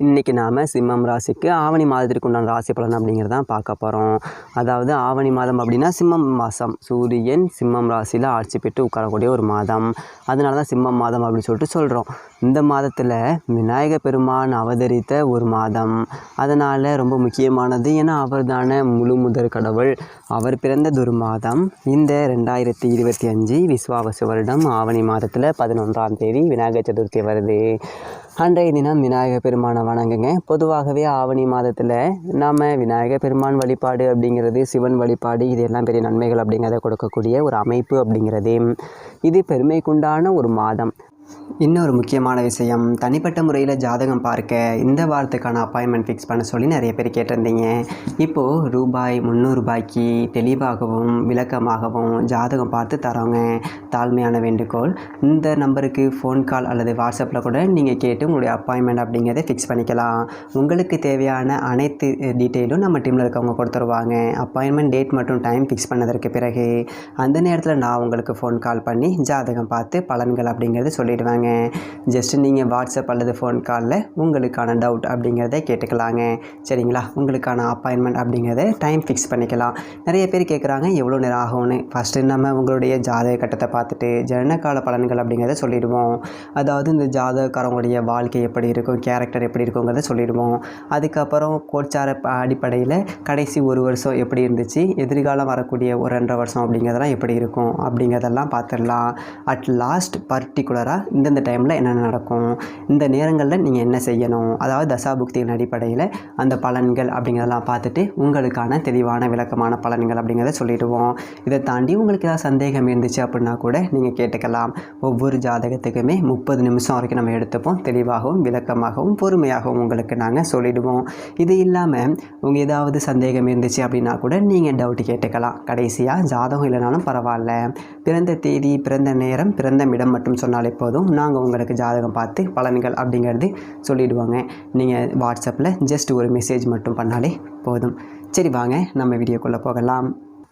இன்றைக்கி நாம் சிம்மம் ராசிக்கு ஆவணி மாதத்திற்கு உண்டான ராசி பலன் அப்படிங்கிறதான் பார்க்க போகிறோம். அதாவது ஆவணி மாதம் அப்படின்னா சிம்மம் மாதம், சூரியன் சிம்மம் ராசியில் ஆட்சி பெற்று உட்காரக்கூடிய ஒரு மாதம். அதனால தான் சிம்மம் மாதம் அப்படின்னு சொல்லிட்டு சொல்கிறோம். இந்த மாதத்தில் விநாயக பெருமான் அவதரித்த ஒரு மாதம். அதனால் ரொம்ப முக்கியமானது. ஏன்னா அவர் தானே முழு முதற் கடவுள். அவர் பிறந்ததொரு மாதம். இந்த 2025 விஸ்வாவசு வருடம் ஆவணி மாதத்தில் 11ஆம் தேதி விநாயகர் சதுர்த்தி வருது. அன்றைய தினம் விநாயகர் பெருமானை வணங்குங்க. பொதுவாகவே ஆவணி மாதத்தில் நாம் விநாயகர் பெருமான் வழிபாடு அப்படிங்கிறது, சிவன் வழிபாடு, இதெல்லாம் பெரிய நன்மைகள் அப்படிங்கிறத கொடுக்கக்கூடிய ஒரு அமைப்பு அப்படிங்கிறது. இது பெருமைக்குண்டான ஒரு மாதம். இன்னொரு முக்கியமான விஷயம், தனிப்பட்ட முறையில் ஜாதகம் பார்க்க இந்த வாரத்துக்கான அப்பாயின்மெண்ட் ஃபிக்ஸ் பண்ண சொல்லி நிறைய பேர் கேட்டிருந்தீங்க. இப்போது ரூபாய் 300 தெளிவாகவும் விளக்கமாகவும் ஜாதகம் பார்த்து தரோங்க. தாழ்மையான வேண்டுகோள். இந்த நம்பருக்கு ஃபோன் கால் அல்லது வாட்ஸ்அப்பில் கூட நீங்கள் கேட்டு உங்களுடைய அப்பாயின்மெண்ட் அப்படிங்கிறத ஃபிக்ஸ் பண்ணிக்கலாம். உங்களுக்கு தேவையான அனைத்து டீட்டெயிலும் நம்ம டீமில் இருக்கவங்க கொடுத்துருவாங்க. அப்பாயின்மெண்ட் டேட் மற்றும் டைம் ஃபிக்ஸ் பண்ணதற்கு பிறகு அந்த நேரத்தில் நான் உங்களுக்கு ஃபோன் கால் பண்ணி ஜாதகம் பார்த்து பலன்கள் அப்படிங்கிறது சொல்லிடுவேங்க. ஜஸ்ட் நீங்கள் வாட்ஸ்அப் அல்லது ஃபோன் காலில் உங்களுக்கான டவுட் அப்படிங்கிறத கேட்டுக்கலாங்க. சரிங்களா? உங்களுக்கான அப்பாயின்மெண்ட் அப்படிங்கிறத டைம் ஃபிக்ஸ் பண்ணிக்கலாம். நிறைய பேர் கேட்குறாங்க எவ்வளோ நேரம் ஆகும்னு. ஃபஸ்ட்டு நம்ம உங்களுடைய ஜாதக கட்டத்தை பார்த்துட்டு ஜனனகால பலன்கள் அப்படிங்கிறத சொல்லிடுவோம். அதாவது இந்த ஜாதகக்காரங்களுடைய வாழ்க்கை எப்படி இருக்கும், கேரக்டர் எப்படி இருக்குங்கிறத சொல்லிடுவோம். அதுக்கப்புறம் கோச்சார அடிப்படையில் கடைசி ஒரு வருஷம் எப்படி இருந்துச்சு, எதிர்காலம் வரக்கூடிய ஒரு 2.5 வருஷம் அப்படிங்கிறதெல்லாம் எப்படி இருக்கும் அப்படிங்கிறதெல்லாம் பார்த்துடலாம். அட் லாஸ்ட் பர்டிகுலராக இந்தந்த டைமில் என்னென்ன நடக்கும், இந்த நேரங்களில் நீங்கள் என்ன செய்யணும், அதாவது தசாபுக்தியின் அடிப்படையில் அந்த பலன்கள் அப்படிங்கிறதெல்லாம் பார்த்துட்டு உங்களுக்கான தெளிவான விளக்கமான பலன்கள் அப்படிங்கிறத சொல்லிடுவோம். இதை தாண்டி உங்களுக்கு ஏதாவது சந்தேகம் இருந்துச்சு அப்படின்னா கூட நீங்கள் கேட்டுக்கலாம். ஒவ்வொரு ஜாதகத்துக்குமே 30 நிமிஷம் வரைக்கும் நம்ம எடுத்துப்போம். தெளிவாகவும் விளக்கமாகவும் பொறுமையாகவும் உங்களுக்கு நாங்கள் சொல்லிடுவோம். இது இல்லாமல் உங்கள் ஏதாவது சந்தேகம் இருந்துச்சு அப்படின்னா கூட நீங்கள் டவுட் கேட்டுக்கலாம். கடைசியாக ஜாதகம் இல்லைனாலும் பரவாயில்ல, பிறந்த தேதி, பிறந்த நேரம், பிறந்த இடம் மட்டும் சொன்னாலே போதும். நாங்கள் உங்களுக்கு ஜாதகம் பார்த்து பலன்கள் அப்படிங்கிறது சொல்லிவிடுவாங்க. நீங்கள் வாட்ஸ்அப்பில் ஜஸ்ட் ஒரு மெசேஜ் மட்டும் பண்ணாலே போதும். சரி, வாங்க நம்ம வீடியோக்குள்ளே போகலாம்.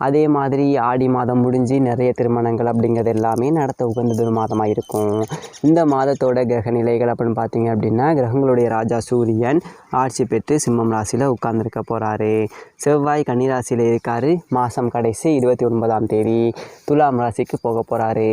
அதே மாதிரி ஆடி மாதம் முடிஞ்சு நிறைய திருமணங்கள் அப்படிங்கிறது எல்லாமே நடத்த உகந்தது ஒரு மாதமாக இருக்கும். இந்த மாதத்தோட கிரக நிலைகள் அப்படின்னு பார்த்தீங்க அப்படின்னா, கிரகங்களுடைய ராஜா சூரியன் ஆட்சி பெற்று சிம்மம் ராசியில் உட்கார்ந்துருக்க போகிறாரு. செவ்வாய் கன்னி ராசியில் இருக்கார். மாதம் கடைசி 29ஆம் தேதி துலாம் ராசிக்கு போக போகிறாரு.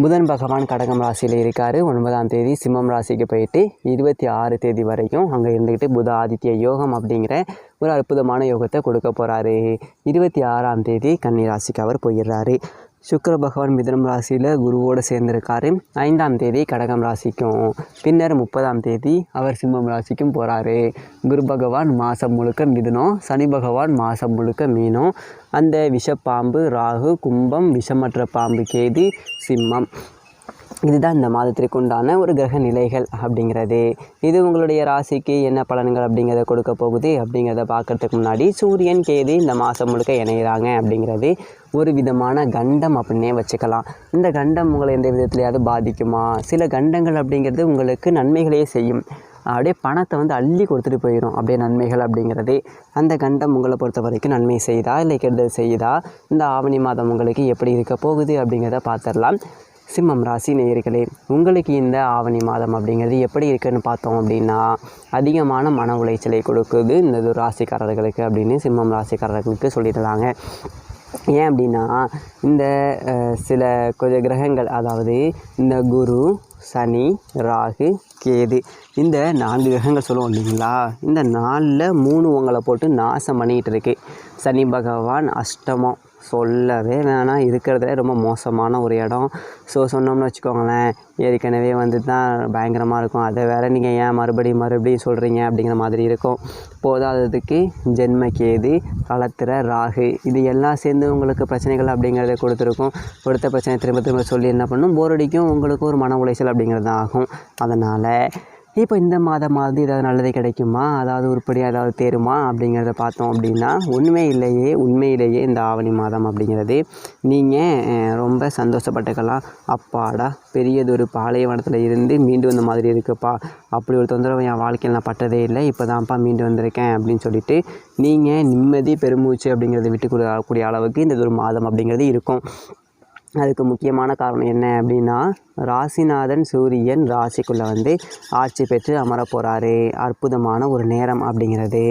புதன் பகவான் கடகம் ராசியில் இருக்கார். 9ஆம் தேதி சிம்மம் ராசிக்கு போயிட்டு 26 தேதி வரைக்கும் அங்கே இருந்துக்கிட்டு புத ஆதித்ய யோகம் அப்படிங்கிற ஒரு அற்புதமான யோகத்தை கொடுக்க போகிறாரு. 26ஆம் தேதி கன்னி ராசிக்கு அவர் போயிடுறாரு. சுக்கிர பகவான் மிதுனம் ராசியில் குருவோடு சேர்ந்துருக்காரு. 5ஆம் தேதி கடகம் ராசிக்கும், பின்னர் 30ஆம் தேதி அவர் சிம்மம் ராசிக்கும் போகிறாரு. குரு பகவான் மாதம் முழுக்க மிதுனம், சனி பகவான் மாதம் முழுக்க மீனம். அந்த விஷப்பாம்பு ராகு, கும்பம், விஷமற்ற பாம்பு கேது, சிம்மம். இதுதான் இந்த மாதத்திற்கு உண்டான ஒரு கிரக நிலைகள் அப்படிங்கிறது. இது உங்களுடைய ராசிக்கு என்ன பலன்கள் அப்படிங்கிறத கொடுக்க போகுது அப்படிங்கிறத பார்க்குறதுக்கு முன்னாடி, சூரியன் கேது இந்த மாதம் முழுக்க இணைகிறாங்க அப்படிங்கிறது ஒரு விதமான கண்டம் அப்படின்னே வச்சுக்கலாம். இந்த கண்டம் உங்களை எந்த விதத்துலையாவது பாதிக்குமா? சில கண்டங்கள் அப்படிங்கிறது உங்களுக்கு நன்மைகளையே செய்யும். அப்படியே பணத்தை அள்ளி கொடுத்துட்டு போயிடும். அப்படியே நன்மைகள் அப்படிங்கிறது. அந்த கண்டம் உங்களை பொறுத்த வரைக்கும் நன்மை செய்தா இல்லை கெடுதல் செய்யுதா, இந்த ஆவணி மாதம் உங்களுக்கு எப்படி இருக்க போகுது அப்படிங்கிறத பார்த்துடலாம். சிம்மம் ராசி நேயர்களே, உங்களுக்கு இந்த ஆவணி மாதம் அப்படிங்கிறது எப்படி இருக்குன்னு பார்த்தோம் அப்படின்னா, அதிகமான மன உளைச்சலை கொடுக்குது இந்த ராசிக்காரர்களுக்கு அப்படின்னு சிம்மம் ராசிக்காரர்களுக்கு சொல்லிடலாங்க. ஏன் அப்படின்னா, இந்த சில கொஞ்சம் கிரகங்கள், அதாவது இந்த குரு, சனி, ராகு, கேது, இந்த 4 கிரகங்கள் சொல்லுவோம் இல்லைங்களா, இந்த 4ல் 3 உங்களை போட்டு நாசம் பண்ணிகிட்டு இருக்கு. சனி பகவான் அஷ்டமம், சொல்லவே வேணாம், இருக்கிறதுல ரொம்ப மோசமான ஒரு இடம். சொன்னோம்னு வச்சுக்கோங்களேன், ஏற்கனவே தான் பயங்கரமாக இருக்கும். அதை வேறு நீங்கள் ஏன் மறுபடியும் சொல்கிறீங்க அப்படிங்கிற மாதிரி இருக்கும். போதாததுக்கு ஜென்ம கேது, களத்திர ராகு, இது எல்லாம் சேர்ந்து உங்களுக்கு பிரச்சனைகள் அப்படிங்கிறத கொடுத்துருக்கும். கொடுத்த பிரச்சனை திரும்ப சொல்லி என்ன பண்ணும், போர் அடிக்கும், உங்களுக்கு ஒரு மன உளைச்சல் அப்படிங்கிறது ஆகும். அதனால் இப்போ இந்த மாதமாவது ஏதாவது நல்லது கிடைக்குமா, அதாவது உருப்படியாக ஏதாவது தேருமா அப்படிங்கிறத பார்த்தோம் அப்படின்னா, உண்மையிலேயே இந்த ஆவணி மாதம் அப்படிங்கிறது நீங்கள் ரொம்ப சந்தோஷப்பட்டுக்கலாம். அப்பாடா, பெரியதொரு பாலைவனத்தில் இருந்து மீண்டு வந்த மாதிரி இருக்குப்பா, அப்படி ஒரு தொந்தரவு என் வாழ்க்கையில் நான் பட்டதே இல்லை, இப்போ தான்ப்பா மீண்டு வந்திருக்கேன் அப்படின்னு சொல்லிட்டு நீங்கள் நிம்மதி பெருமூச்சு அப்படிங்கிறத விட்டு கொடுக்கக்கூடிய அளவுக்கு இந்த ஒரு மாதம் அப்படிங்கிறது இருக்கும். அதுக்கு முக்கியமான காரணம் என்ன அப்படின்னா, ராசிநாதன் சூரியன் ராசிக்குள்ளே வந்து ஆட்சி பெற்று அமர போகிறாரு. அற்புதமான ஒரு நேரம் அப்படிங்கிறது.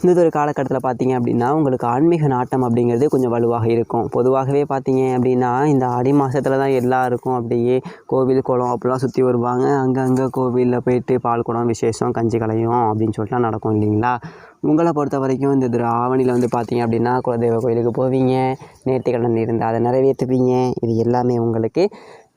இந்த ஒரு காலகட்டத்தில் பார்த்தீங்க அப்படின்னா, உங்களுக்கு ஆன்மீக நாட்டம் அப்படிங்கிறது கொஞ்சம் வலுவாக இருக்கும். பொதுவாகவே பார்த்தீங்க அப்படின்னா, இந்த ஆடி மாதத்துல தான் எல்லாருக்கும் அப்படியே கோவில், குளம் அப்படிலாம் சுற்றி வருவாங்க. அங்கங்கே கோவிலில் போயிட்டு பால் குடம், விசேஷம், கஞ்சி கலையும் அப்படின்னு சொல்லிட்டுலாம் நடக்கும் இல்லைங்களா? உங்களை பொறுத்த வரைக்கும் இந்த ஆவணியில் வந்து பார்த்தீங்க அப்படின்னா, குலதெய்வ கோயிலுக்கு போவீங்க, நேர்த்திக்கடன் இருந்தால் அதை நிறைவேற்றுவீங்க. இது எல்லாமே உங்களுக்கு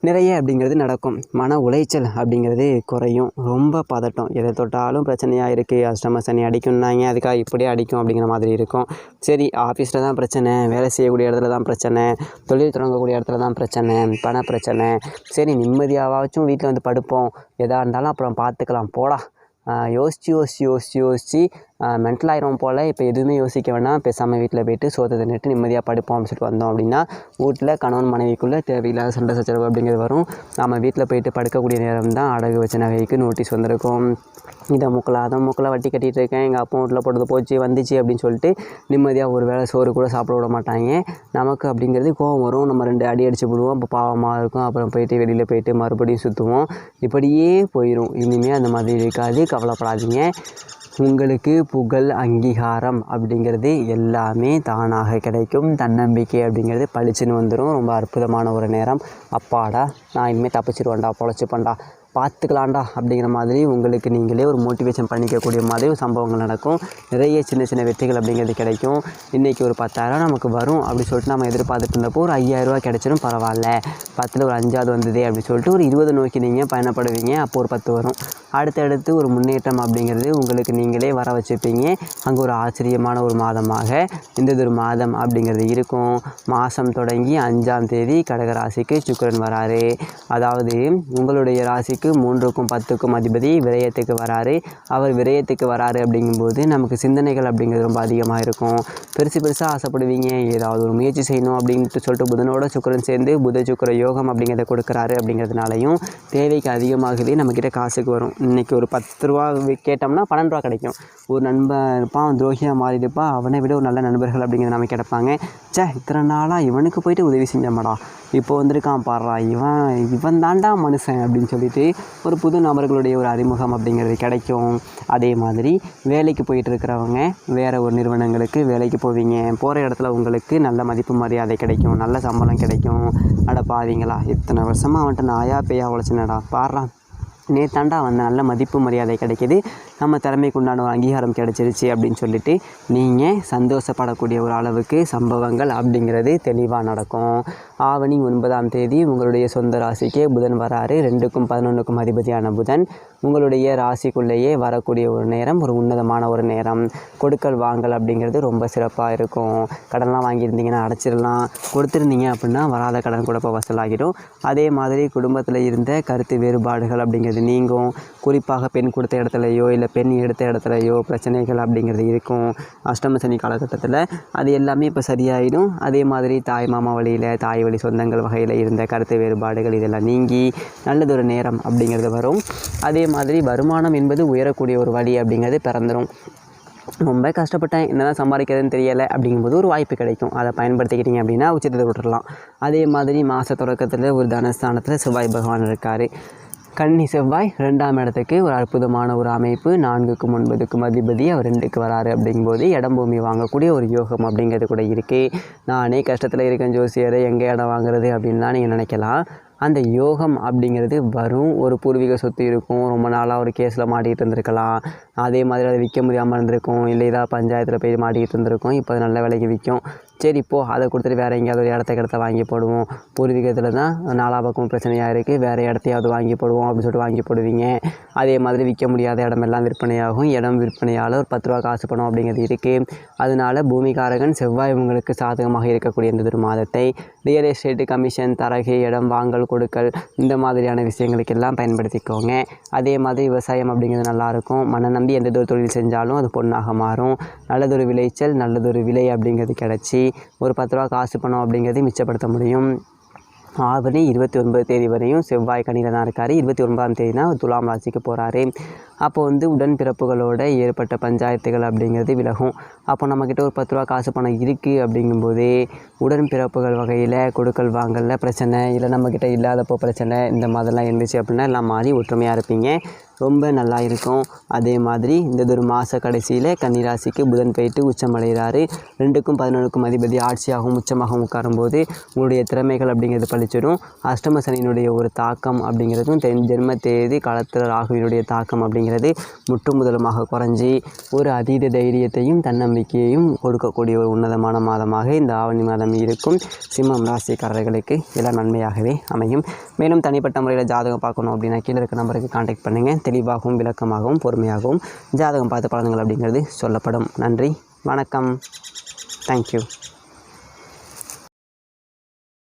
நிறைய அப்படிங்கிறது நடக்கும். மன உளைச்சல் அப்படிங்கிறது குறையும். ரொம்ப பதட்டம், எதை தொட்டாலும் பிரச்சனையாக இருக்குது, அஷ்டம சனி அடிக்கும்னாங்க, அதுக்காக இப்படியே அடிக்கும் அப்படிங்கிற மாதிரி இருக்கும். சரி, ஆஃபீஸில் தான் பிரச்சனை, வேலை செய்யக்கூடிய இடத்துல தான் பிரச்சனை, தொழில் தொடங்கக்கூடிய இடத்துல தான் பிரச்சனை, பண பிரச்சனை. சரி, நிம்மதியாகவாச்சும் வீட்டில் வந்து படுப்போம், எதாக இருந்தாலும் அப்புறம் பார்த்துக்கலாம் போடா, யோசித்து மென்டல் ஆயிரும் போல். இப்போ எதுவுமே யோசிக்க வேணாம், பேசாமல் வீட்டில் போய்ட்டு சோத்தை தின்னுட்டு நிம்மதியாக படுப்போம் அப்படின்னு சொல்லிட்டு வந்தோம் அப்படின்னா, வீட்டில் கணவன் மனைவிக்குள்ளே தேவையில்லாத சண்டை சச்சரவு அப்படிங்கிறது வரும். நம்ம வீட்டில் போய்ட்டு படுக்கக்கூடிய நேரம் தான் அடகு வச்ச நகைக்கு நோட்டீஸ் வந்திருக்கும். இதை மூக்கில் அதை மூக்கில் வட்டி கட்டிகிட்டு இருக்கேன், எங்கள் அப்பா வீட்டில் போட்டது போச்சு வந்துச்சு அப்படின்னு சொல்லிட்டு நிம்மதியாக ஒரு வேளை சோறு கூட சாப்பிட விட மாட்டாங்க. நமக்கு அப்படிங்கிறது கோவம் வரும். நம்ம 2 அடி அடித்து விடுவோம், இப்போ பாவமாக இருக்கும். அப்புறம் போயிட்டு வெளியில் போயிட்டு மறுபடியும் சுற்றுவோம். இப்படியே போயிடும். இனிமேல் அந்த மாதிரி இருக்காது, கவலைப்படாதீங்க. உங்களுக்கு புகழ், அங்கீகாரம் அப்படிங்கிறது எல்லாமே தானாக கிடைக்கும். தன்னம்பிக்கை அப்படிங்கிறது பளிச்சுன்னு வந்துடும். ரொம்ப அற்புதமான ஒரு நேரம். அப்பாடா, நான் இனிமேல் தப்பிச்சிருவேன்டா, பொழைச்சிப்பேன்டா, பார்த்துக்கலாம்டா அப்படிங்கிற மாதிரி உங்களுக்கு நீங்களே ஒரு மோட்டிவேஷன் பண்ணிக்கக்கூடிய மாதிரி ஒரு சம்பவங்கள் நடக்கும். நிறைய சின்ன சின்ன வெற்றிகள் அப்படிங்கிறது கிடைக்கும். இன்றைக்கி ஒரு 10,000 நமக்கு வரும் அப்படி சொல்லிட்டு நம்ம எதிர்பார்த்துட்டு இருந்தப்போ ஒரு 5,000 கிடைச்சிடும், பரவாயில்ல. 10ல் ஒரு 5வது வந்ததே அப்படின்னு சொல்லிட்டு ஒரு 20 நோக்கி நீங்கள் பயணப்படுவீங்க. அப்போ ஒரு 10 வரும். அடுத்தடுத்து ஒரு முன்னேற்றம் அப்படிங்கிறது உங்களுக்கு நீங்களே வர வச்சுப்பீங்க. அங்கே ஒரு ஆச்சரியமான ஒரு மாதமாக இந்த ஒரு மாதம் அப்படிங்கிறது இருக்கும். மாதம் தொடங்கி 5ஆம் தேதி கடகராசிக்கு சுக்கிரன் வராரு. அதாவது உங்களுடைய ராசிக்கு 3க்கும் 10க்கும் அதிபதி விரயத்துக்கு வராரு. அவர் விரயத்துக்கு வராரு அப்படிங்கும்போது நமக்கு சிந்தனைகள் அப்படிங்கிறது ரொம்ப அதிகமாக இருக்கும். பெருசாக ஆசைப்படுவீங்க, ஏதாவது ஒரு முயற்சி செய்யணும் அப்படின்ட்டு சொல்லிட்டு புதனோட சுக்கிரன் சேர்ந்து புத சுக்கிர யோகம் அப்படிங்கிறத கொடுக்குறாரு. அப்படிங்கிறதுனாலையும் தேவைக்கு அதிகமாகவே நம்மக்கிட்ட காசுக்கு வரும். இன்றைக்கி ஒரு 10 ரூபா கேட்டோம்னா 12 ரூபா கிடைக்கும். ஒரு நண்பன் இருப்பான், துரோகியாக மாறிடுப்பான், அவனை விட ஒரு நல்ல நண்பர்கள் அப்படிங்கிறது நம்ம கிடைப்பாங்க. இத்தனை நாளாக இவனுக்கு போயிட்டு உதவி செஞ்சோம்டா, இப்போ வந்திருக்கான் பாடுறா, இவன் தாண்டா மனுஷன் அப்படின்னு சொல்லிட்டு ஒரு புது நபர்களுடைய ஒரு அறிமுகம் அப்படிங்கிறது கிடைக்கும். அதே மாதிரி வேலைக்கு போயிட்டு இருக்கிறவங்க வேறு ஒரு நிறுவனங்களுக்கு வேலைக்கு போவீங்க. போகிற இடத்துல உங்களுக்கு நல்ல மதிப்பு மரியாதை கிடைக்கும், நல்ல சம்பளம் கிடைக்கும். அட பாவீங்களா, இத்தனை வருஷமாக அவன்கிட்ட நாயா பேயா உழைச்சினடா, பாடுறான், நேத்தாண்டா வந்து நல்ல மதிப்பு மரியாதை கிடைக்கிது, நம்ம திறமைக்கு உண்டான ஒரு அங்கீகாரம் கிடைச்சிருச்சு அப்படின்னு சொல்லிட்டு நீங்கள் சந்தோஷப்படக்கூடிய ஒரு அளவுக்கு சம்பவங்கள் அப்படிங்கிறது தெளிவாக நடக்கும். ஆவணி 9ஆம் தேதி உங்களுடைய சொந்த ராசிக்கே புதன் வராரு. 2க்கும் 11க்கும் அதிபதியான புதன் உங்களுடைய ராசிக்குள்ளேயே வரக்கூடிய ஒரு நேரம், ஒரு உன்னதமான ஒரு நேரம். கொடுக்கல் வாங்கல் அப்படிங்கிறது ரொம்ப சிறப்பாக இருக்கும். கடன்லாம் வாங்கியிருந்தீங்கன்னா அடைச்சிடலாம், கொடுத்துருந்தீங்க அப்படின்னா வராத கடன் கூட இப்போ வசூலாகிடும். அதே மாதிரி குடும்பத்தில் இருந்த கருத்து வேறுபாடுகள் அப்படிங்கிறது நீங்கும். குறிப்பாக பெண் கொடுத்த இடத்துலையோ இல்லை பெண் எடுத்த இடத்துலையோ பிரச்சனைகள் அப்படிங்கிறது இருக்கும். அஷ்டம சனி காலகட்டத்தில் அது எல்லாமே இப்போ சரியாயிடும். அதே மாதிரி தாய் மாமா வழியில், தாய் வழி சொந்தங்கள் வகையில் இருந்த கருத்து வேறுபாடுகள் இதெல்லாம் நீங்கி நல்லதொரு நேரம் அப்படிங்கிறது வரும். அதே மாதிரி வருமானம் என்பது உயரக்கூடிய ஒரு வழி அப்படிங்கிறது பிறந்துடும். ரொம்ப கஷ்டப்பட்டேன், என்ன தான் சம்பாதிக்கிறதுன்னு தெரியலை அப்படிங்கும்போது ஒரு வாய்ப்பு கிடைக்கும். அதை பயன்படுத்திக்கிட்டீங்க அப்படின்னா உச்சத்தை விட்டுடலாம். அதே மாதிரி மாத தொடக்கத்தில் ஒரு தனஸ்தானத்தில் செவ்வாய் பகவான் இருக்கார். கன்னி செவ்வாய் 2ஆம் இடத்துக்கு ஒரு அற்புதமான ஒரு அமைப்பு. 4க்கும் 9க்கும் அதிபதி அவர் 2க்கு வராரு. அப்படிங்கும்போது இடம் பூமி வாங்கக்கூடிய ஒரு யோகம் அப்படிங்கிறது கூட இருக்குது. நானே கஷ்டத்தில் இருக்கேன் ஜோசியரை, எங்கே இடம் வாங்குறது அப்படின்லாம் நீங்கள் நினைக்கலாம். அந்த யோகம் அப்படிங்கிறது வரும். ஒரு பூர்வீக சொத்து இருக்கும், ரொம்ப நாளாக ஒரு கேஸில் மாட்டிகிட்டு இருந்திருக்கலாம், அதே மாதிரி அதை விற்க முடியாமல் இருந்திருக்கும், இல்லை ஏதாவது பஞ்சாயத்தில் போய் மாட்டிக்கிட்டு இருந்திருக்கும், இப்போ அது நல்ல விலைக்கு விற்கும். சரி, இப்போது அதை கொடுத்துட்டு வேறு எங்கேயாவது ஒரு இடத்த வாங்கி போடுவோம், பூர்வீகத்தில் தான் 4 பக்கம் பிரச்சனையாக இருக்குது, வேறு இடத்தையாவது வாங்கி போடுவோம் அப்படின்னு சொல்லிட்டு வாங்கி போடுவீங்க. அதே மாதிரி விற்க முடியாத இடமெல்லாம் விற்பனையாகும். இடம் விற்பனையால் ஒரு 10 ரூபா காசு பணம் அப்படிங்கிறது இருக்குது. அதனால் பூமிகாரகன் செவ்வாய் உங்களுக்கு சாதகமாக இருக்கக்கூடிய இந்த ஒரு மாதத்தை ரியல் எஸ்டேட்டு, கமிஷன், தரகு, இடம் வாங்கல் கொடுக்கல் இந்த மாதிரியான விஷயங்களுக்கெல்லாம் பயன்படுத்திக்கோங்க. அதே மாதிரி விவசாயம் அப்படிங்கிறது நல்லாயிருக்கும். மன நம்பி எந்த ஒரு தொழில் செஞ்சாலும் அது பொண்ணாக மாறும். நல்லதொரு விளைச்சல், நல்லதொரு விலை அப்படிங்கிறது கிடச்சி ஒரு 10 ரூபா காசு பணம் அப்படிங்கிறது மிச்சப்படுத்த முடியும். ஆவணி 29 தேதி வரையும் செவ்வாய் கனியில் தான் இருக்கார். 29ஆம் தேதி தான் துலாம் ராசிக்கு போகிறாரு. அப்போ வந்து உடன்பிறப்புகளோட ஏற்பட்ட பஞ்சாயத்துகள் அப்படிங்கிறது விலகும். அப்போ நம்மக்கிட்ட ஒரு 10 ரூபா காசு பணம் இருக்குது அப்படிங்கும்போதே உடன்பிறப்புகள் வகையில் கொடுக்கல் வாங்கலில் பிரச்சனை, இல்லை நம்மக்கிட்ட இல்லாதப்போ பிரச்சனை, இந்த மாதிரிலாம் இருந்துச்சு அப்படின்னா எல்லாம் மாறி ஒற்றுமையாக இருப்பீங்க. ரொம்ப நல்லா இருக்கும். அதே மாதிரி இந்த ஒரு மாத கடைசியில் கன்னிராசிக்கு புதன் போயிட்டு உச்சமடைகிறாரு. 2க்கும் 11க்கும் அதிபதி ஆட்சியாகவும் உச்சமாகவும் உட்காரும்போது உங்களுடைய திறமைகள் அப்படிங்கிறது பழிச்சிடும். அஷ்டம சனியினுடைய ஒரு தாக்கம் அப்படிங்கிறதும் ஜென்ம தேதி காலத்தில் ராகுவினுடைய தாக்கம் அப்படிங்கிறது முற்றுமுதலுமாக குறைஞ்சி ஒரு அதீத தைரியத்தையும் தன்னம்பிக்கையையும் கொடுக்கக்கூடிய ஒரு உன்னதமான மாதமாக இந்த ஆவணி மாதம் இருக்கும். சிம்மம் ராசிக்காரர்களுக்கு எல்லாம் நன்மையாகவே அமையும். மேலும் தனிப்பட்ட முறையில் ஜாதகம் பார்க்கணும் அப்படின்னா கீழே இருக்க நம்பருக்கு கான்டாக்ட் பண்ணுங்கள். தெளிவாகவும் விளக்கமாகவும் பொறுமையாகவும் ஜாதகம் பார்த்து பலன்கள் அப்படிங்கிறது சொல்லப்படும். நன்றி, வணக்கம், தேங்க்யூ.